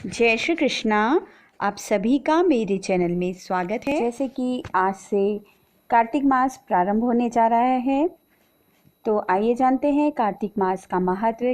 जय श्री कृष्णा। आप सभी का मेरे चैनल में स्वागत है। जैसे कि आज से कार्तिक मास प्रारंभ होने जा रहा है, तो आइए जानते हैं कार्तिक मास का महत्व,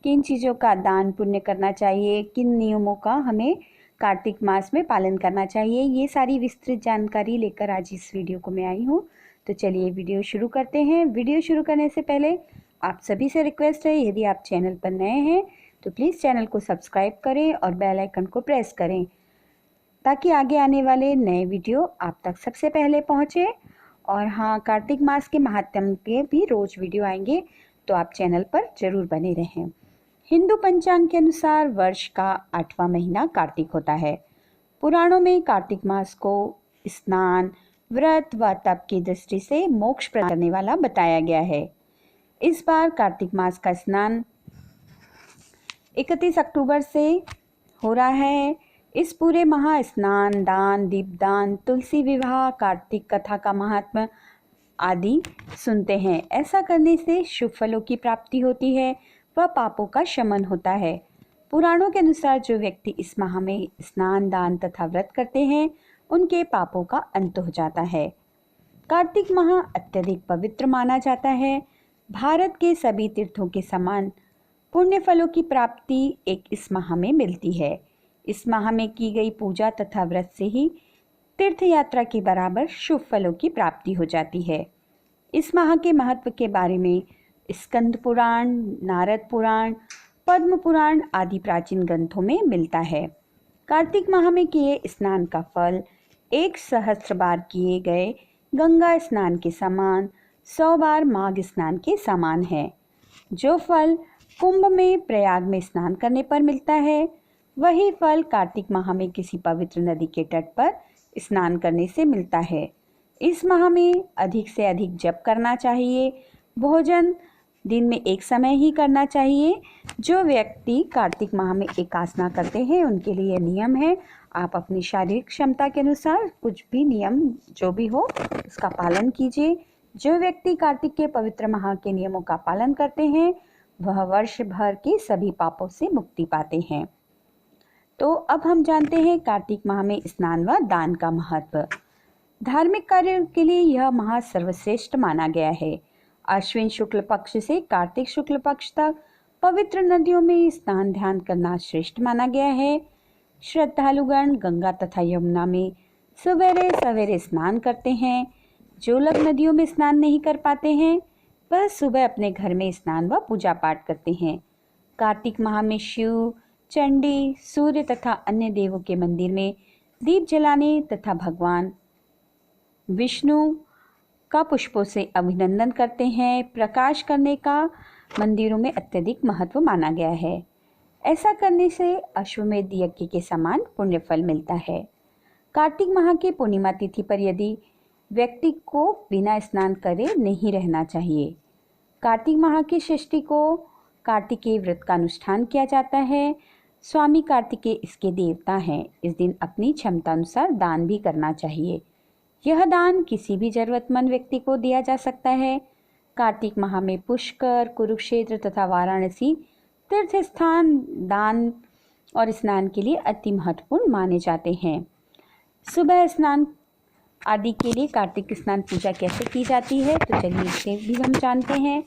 किन चीज़ों का दान पुण्य करना चाहिए, किन नियमों का हमें कार्तिक मास में पालन करना चाहिए। ये सारी विस्तृत जानकारी लेकर आज इस वीडियो को मैं आई हूँ। तो चलिए वीडियो शुरू करते हैं। वीडियो शुरू करने से पहले आप सभी से रिक्वेस्ट है, यदि आप चैनल पर नए हैं तो प्लीज़ चैनल को सब्सक्राइब करें और बेल आइकन को प्रेस करें, ताकि आगे आने वाले नए वीडियो आप तक सबसे पहले पहुंचे। और हाँ, कार्तिक मास के महात्म्य के भी रोज़ वीडियो आएंगे, तो आप चैनल पर ज़रूर बने रहें। हिंदू पंचांग के अनुसार वर्ष का 8वां महीना कार्तिक होता है। पुराणों में कार्तिक मास को स्नान, व्रत व तप की दृष्टि से मोक्ष प्रदान करने वाला बताया गया है। इस बार कार्तिक मास का स्नान 31 अक्टूबर से हो रहा है। इस पूरे महा स्नान, दान, दीपदान, तुलसी विवाह, कार्तिक कथा का महात्मा आदि सुनते हैं। ऐसा करने से शुभ फलों की प्राप्ति होती है व पापों का शमन होता है। पुराणों के अनुसार जो व्यक्ति इस माह में स्नान, दान तथा व्रत करते हैं, उनके पापों का अंत हो जाता है। कार्तिक माह अत्यधिक पवित्र माना जाता है। भारत के सभी तीर्थों के समान पुण्य फलों की प्राप्ति एक इस माह में मिलती है। इस माह में की गई पूजा तथा व्रत से ही तीर्थ यात्रा के बराबर शुभ फलों की प्राप्ति हो जाती है। इस माह के महत्व के बारे में स्कंद पुराण, नारद पुराण, पद्म पुराण आदि प्राचीन ग्रंथों में मिलता है। कार्तिक माह में किए स्नान का फल 1 सहस्त्र बार किए गए गंगा स्नान के समान, 100 बार माघ स्नान के समान है। जो फल कुंभ में, प्रयाग में स्नान करने पर मिलता है, वही फल कार्तिक माह में किसी पवित्र नदी के तट पर स्नान करने से मिलता है। इस माह में अधिक से अधिक जप करना चाहिए। भोजन दिन में एक समय ही करना चाहिए। जो व्यक्ति कार्तिक माह में एकादशी करते हैं, उनके लिए नियम है, आप अपनी शारीरिक क्षमता के अनुसार कुछ भी नियम जो भी हो उसका पालन कीजिए। जो व्यक्ति कार्तिक के पवित्र माह के नियमों का पालन करते हैं, वह वर्ष भर के सभी पापों से मुक्ति पाते हैं। तो अब हम जानते हैं कार्तिक माह में स्नान व दान का महत्व। धार्मिक कार्यों के लिए यह माह सर्वश्रेष्ठ माना गया है। अश्विन शुक्ल पक्ष से कार्तिक शुक्ल पक्ष तक पवित्र नदियों में स्नान ध्यान करना श्रेष्ठ माना गया है। श्रद्धालुगण गंगा तथा यमुना में सवेरे सवेरे स्नान करते हैं। जो लोग नदियों में स्नान नहीं कर पाते हैं, वह सुबह अपने घर में स्नान व पूजा पाठ करते हैं। कार्तिक माह में शिव, चंडी, सूर्य तथा अन्य देवों के मंदिर में दीप जलाने तथा भगवान विष्णु का पुष्पों से अभिनंदन करते हैं। प्रकाश करने का मंदिरों में अत्यधिक महत्व माना गया है। ऐसा करने से अश्वमेध यज्ञ के समान पुण्य फल मिलता है। कार्तिक माह की पूर्णिमा तिथि पर यदि व्यक्ति को बिना स्नान करे नहीं रहना चाहिए। कार्तिक माह की षष्ठी को कार्तिकेय व्रत का अनुष्ठान किया जाता है। स्वामी कार्तिकेय इसके देवता हैं। इस दिन अपनी क्षमता अनुसार दान भी करना चाहिए। यह दान किसी भी जरूरतमंद व्यक्ति को दिया जा सकता है। कार्तिक माह में पुष्कर, कुरुक्षेत्र तथा वाराणसी तीर्थ स्थान दान और स्नान के लिए अति महत्वपूर्ण माने जाते हैं। सुबह स्नान आदि के लिए कार्तिक स्नान पूजा कैसे की जाती है, तो चलिए इसे भी हम जानते हैं।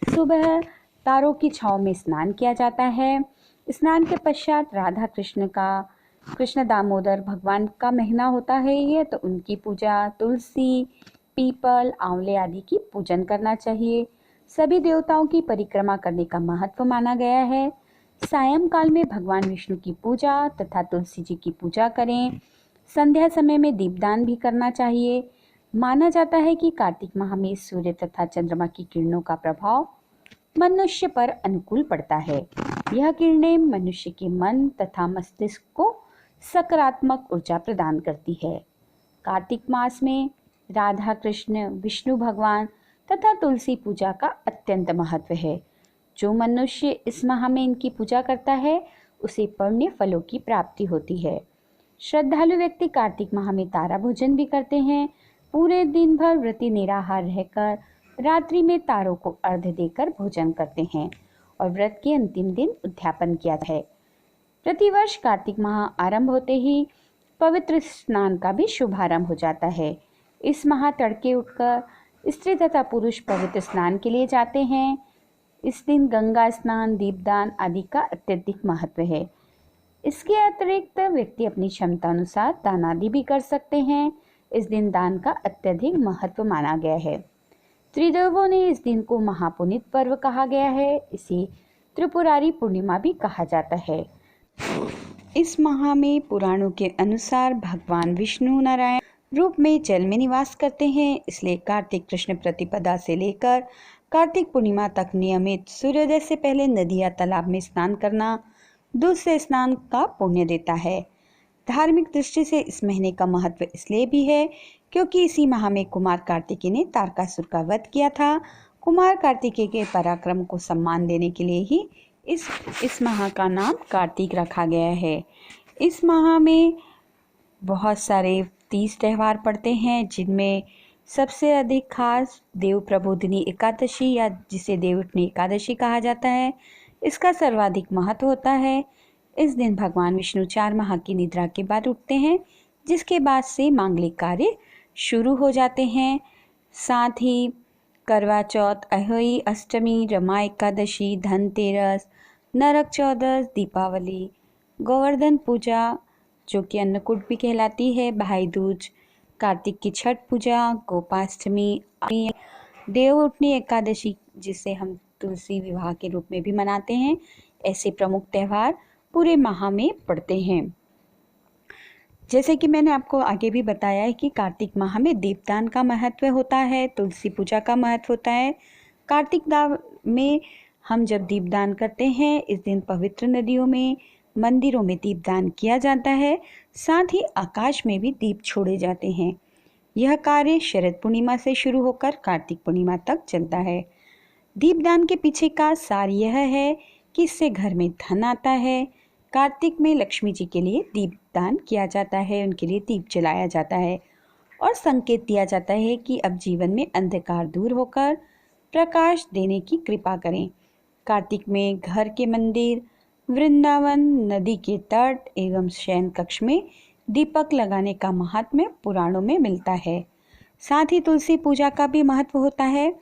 सुबह तारों की छांव में स्नान किया जाता है। स्नान के पश्चात राधा कृष्ण का, कृष्ण दामोदर भगवान का महीना होता है ये, तो उनकी पूजा, तुलसी, पीपल, आंवले आदि की पूजन करना चाहिए। सभी देवताओं की परिक्रमा करने का महत्व माना गया है। सायंकाल में भगवान विष्णु की पूजा तथा तुलसी जी की पूजा करें। संध्या समय में दीपदान भी करना चाहिए। माना जाता है कि कार्तिक माह में सूर्य तथा चंद्रमा की किरणों का प्रभाव मनुष्य पर अनुकूल पड़ता है। यह किरणें मनुष्य के मन तथा मस्तिष्क को सकारात्मक ऊर्जा प्रदान करती है। कार्तिक मास में राधा कृष्ण, विष्णु भगवान तथा तुलसी पूजा का अत्यंत महत्व है। जो मनुष्य इस माह में इनकी पूजा करता है, उसे पुण्य फलों की प्राप्ति होती है। श्रद्धालु व्यक्ति कार्तिक माह में तारा भोजन भी करते हैं। पूरे दिन भर व्रती निराहार रहकर रात्रि में तारों को अर्घ्य देकर भोजन करते हैं और व्रत के अंतिम दिन उद्यापन किया है। प्रतिवर्ष कार्तिक माह आरंभ होते ही पवित्र स्नान का भी शुभारंभ हो जाता है। इस माह तड़के उठकर स्त्री तथा पुरुष पवित्र स्नान के लिए जाते हैं। इस दिन गंगा स्नान, दीपदान आदि का अत्यधिक महत्व है। इसके अतिरिक्त व्यक्ति अपनी क्षमता अनुसार दान आदि भी कर सकते हैं। इस दिन दान का अत्यधिक महत्व माना गया है। त्रिदेवों ने इस दिन को महापुनीत पर्व कहा गया है। इसे त्रिपुरारी पूर्णिमा भी कहा जाता है। इस माह में पुराणों के अनुसार भगवान विष्णु नारायण रूप में जल में निवास करते हैं, इसलिए कार्तिक कृष्ण प्रतिपदा से लेकर कार्तिक पूर्णिमा तक नियमित सूर्योदय से पहले नदी या तालाब में स्नान करना दूसरे स्नान का पुण्य देता है। धार्मिक दृष्टि से इस महीने का महत्व इसलिए भी है क्योंकि इसी माह में कुमार कार्तिकेय ने तारकासुर का वध किया था। कुमार कार्तिकेय के पराक्रम को सम्मान देने के लिए ही इस माह का नाम कार्तिक रखा गया है। इस माह में बहुत सारे 30 त्यौहार पड़ते हैं, जिनमें सबसे अधिक खास देव प्रबोधिनी एकादशी या जिसे देवउठनी एकादशी कहा जाता है, इसका सर्वाधिक महत्व होता है। इस दिन भगवान विष्णु 4 माह की निद्रा के बाद उठते हैं, जिसके बाद से मांगलिक कार्य शुरू हो जाते हैं। साथ ही करवा चौथ, अहोई अष्टमी, रमा एकादशी, धनतेरस, नरक चौदस, दीपावली, गोवर्धन पूजा जो कि अन्नकूट भी कहलाती है, भाई दूज, कार्तिक की छठ पूजा, गोपाष्टमी, देवउठनी एकादशी जिसे हम तुलसी विवाह के रूप में भी मनाते हैं, ऐसे प्रमुख त्यौहार पूरे माह में पड़ते हैं। जैसे कि मैंने आपको आगे भी बताया है कि कार्तिक माह में दीपदान का महत्व होता है, तुलसी पूजा का महत्व होता है। कार्तिक दान में हम जब दीपदान करते हैं, इस दिन पवित्र नदियों में, मंदिरों में दीपदान किया जाता है। साथ ही आकाश में भी दीप छोड़े जाते हैं। यह कार्य शरद पूर्णिमा से शुरू होकर कार्तिक पूर्णिमा तक चलता है। दीपदान के पीछे का सार यह है कि इससे घर में धन आता है। कार्तिक में लक्ष्मी जी के लिए दीपदान किया जाता है, उनके लिए दीप जलाया जाता है और संकेत दिया जाता है कि अब जीवन में अंधकार दूर होकर प्रकाश देने की कृपा करें। कार्तिक में घर के मंदिर, वृंदावन, नदी के तट एवं शयन कक्ष में दीपक लगाने का महात्म्य पुराणों में मिलता है। साथ ही तुलसी पूजा का भी महत्व होता है।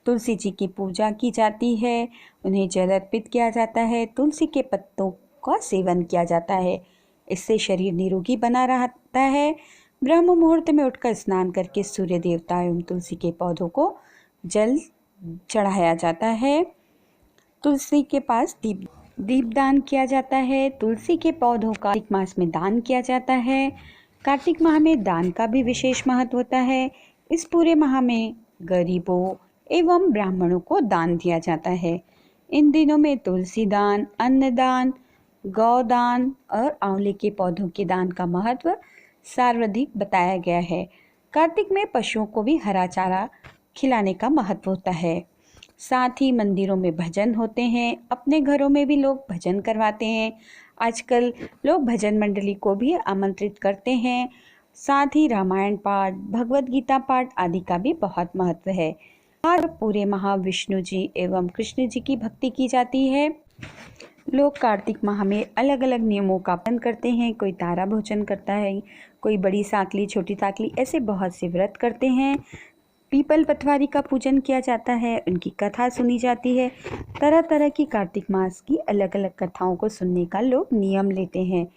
तुलसी जी की पूजा की जाती है, उन्हें जल अर्पित किया जाता है, तुलसी के पत्तों का सेवन किया जाता है। इससे शरीर निरोगी बना रहता है। ब्रह्म मुहूर्त में उठकर स्नान करके सूर्य देवता एवं तुलसी के पौधों को जल चढ़ाया जाता है। तुलसी के पास दीपदान किया जाता है। तुलसी के पौधों का कार्तिक मास में दान किया जाता है। कार्तिक माह में दान का भी विशेष महत्व होता है। इस पूरे माह में गरीबों एवं ब्राह्मणों को दान दिया जाता है। इन दिनों में तुलसी दान, अन्नदान, गौदान और आंवले के पौधों के दान का महत्व सर्वाधिक बताया गया है। कार्तिक में पशुओं को भी हरा चारा खिलाने का महत्व होता है। साथ ही मंदिरों में भजन होते हैं, अपने घरों में भी लोग भजन करवाते हैं। आजकल लोग भजन मंडली को भी आमंत्रित करते हैं। साथ ही रामायण पाठ, भगवत गीता पाठ आदि का भी बहुत महत्व है। और पूरे माह विष्णु जी एवं कृष्ण जी की भक्ति की जाती है। लोग कार्तिक माह में अलग अलग नियमों का पालन करते हैं। कोई तारा भोजन करता है, कोई बड़ी साकली, छोटी साकली, ऐसे बहुत से व्रत करते हैं। पीपल पथवारी का पूजन किया जाता है, उनकी कथा सुनी जाती है। तरह तरह की कार्तिक मास की अलग अलग कथाओं को सुनने का लोग नियम लेते हैं।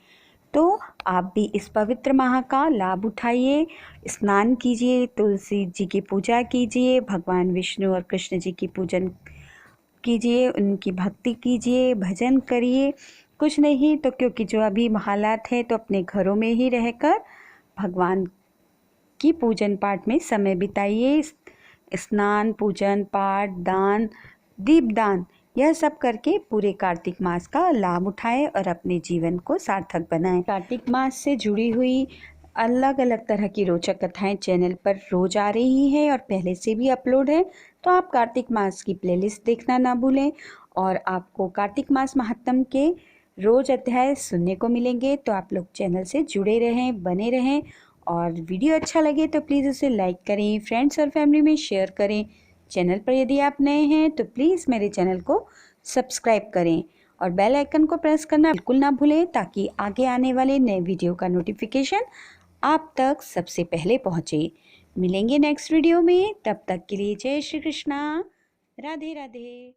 तो आप भी इस पवित्र माह का लाभ उठाइए, स्नान कीजिए, तुलसी जी की पूजा कीजिए, भगवान विष्णु और कृष्ण जी की पूजन कीजिए, उनकी भक्ति कीजिए, भजन करिए। कुछ नहीं तो क्योंकि जो अभी हालात है, तो अपने घरों में ही रहकर भगवान की पूजन पाठ में समय बिताइए। स्नान, पूजन, पाठ, दान, दीपदान, यह सब करके पूरे कार्तिक मास का लाभ उठाएं और अपने जीवन को सार्थक बनाएं। कार्तिक मास से जुड़ी हुई अलग अलग तरह की रोचक कथाएं चैनल पर रोज आ रही हैं और पहले से भी अपलोड है। तो आप कार्तिक मास की प्लेलिस्ट देखना ना भूलें और आपको कार्तिक मास महात्म के रोज अध्याय सुनने को मिलेंगे। तो आप लोग चैनल से जुड़े रहें, बने रहें और वीडियो अच्छा लगे तो प्लीज़ उसे लाइक करें, फ्रेंड्स और फैमिली में शेयर करें। चैनल पर यदि आप नए हैं तो प्लीज़ मेरे चैनल को सब्सक्राइब करें और बेल आइकन को प्रेस करना बिल्कुल ना भूलें ताकि आगे आने वाले नए वीडियो का नोटिफिकेशन आप तक सबसे पहले पहुँचे। मिलेंगे नेक्स्ट वीडियो में, तब तक के लिए जय श्री कृष्णा, राधे राधे।